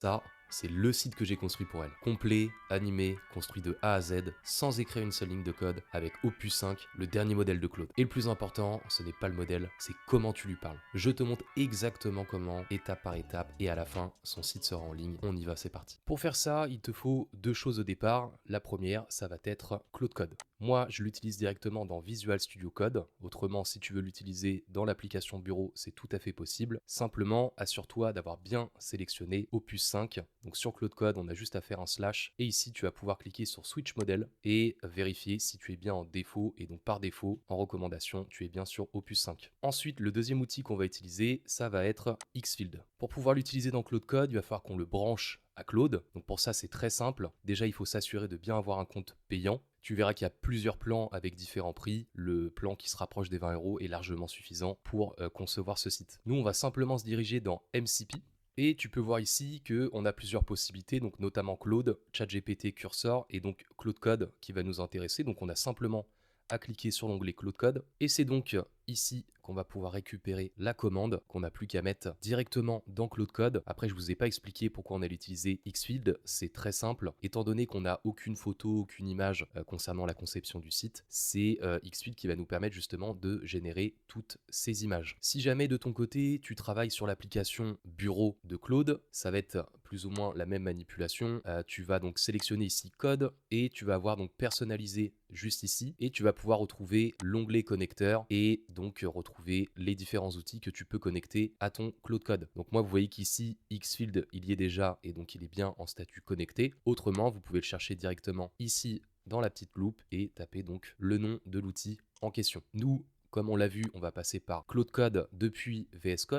Ça, c'est le site que j'ai construit pour elle. Complet, animé, construit de A à Z, sans écrire une seule ligne de code, avec Opus 5, le dernier modèle de Claude. Et le plus important, ce n'est pas le modèle, c'est comment tu lui parles. Je te montre exactement comment, étape par étape, et à la fin, son site sera en ligne. On y va, c'est parti. Pour faire ça, il te faut deux choses au départ. La première, ça va être Claude Code. Moi, je l'utilise directement dans Visual Studio Code. Autrement, si tu veux l'utiliser dans l'application bureau, c'est tout à fait possible. Simplement, assure-toi d'avoir bien sélectionné Opus 5. Donc sur Claude Code, on a juste à faire un slash. Et ici, tu vas pouvoir cliquer sur Switch Model et vérifier si tu es bien en défaut. Et donc par défaut, en recommandation, tu es bien sur Opus 5. Ensuite, le deuxième outil qu'on va utiliser, ça va être Xfield. Pour pouvoir l'utiliser dans Claude Code, il va falloir qu'on le branche à Claude. Donc pour ça, c'est très simple. Déjà, il faut s'assurer de bien avoir un compte payant. Tu verras qu'il y a plusieurs plans avec différents prix. Le plan qui se rapproche des 20 euros est largement suffisant pour concevoir ce site. Nous, on va simplement se diriger dans MCP. Et tu peux voir ici qu'on a plusieurs possibilités, donc notamment Claude, ChatGPT, Cursor et donc Claude Code qui va nous intéresser. Donc on a simplement à cliquer sur l'onglet Claude Code. Et c'est donc ici qu'on va pouvoir récupérer la commande qu'on n'a plus qu'à mettre directement dans Claude Code. Après, je vous ai pas expliqué pourquoi on allait utiliser Xfield. C'est très simple. Étant donné qu'on n'a aucune photo, aucune image concernant la conception du site, c'est Xfield qui va nous permettre justement de générer toutes ces images. Si jamais de ton côté, tu travailles sur l'application bureau de Claude, ça va être plus ou moins la même manipulation. Tu vas donc sélectionner ici code et tu vas avoir donc personnalisé juste ici et tu vas pouvoir retrouver l'onglet connecteur et donc retrouver les différents outils que tu peux connecter à ton Claude Code. Donc moi, vous voyez qu'ici, Xfield, il y est déjà et donc il est bien en statut connecté. Autrement, vous pouvez le chercher directement ici dans la petite loupe et taper donc le nom de l'outil en question. Nous, comme on l'a vu, on va passer par Claude Code depuis VS Code.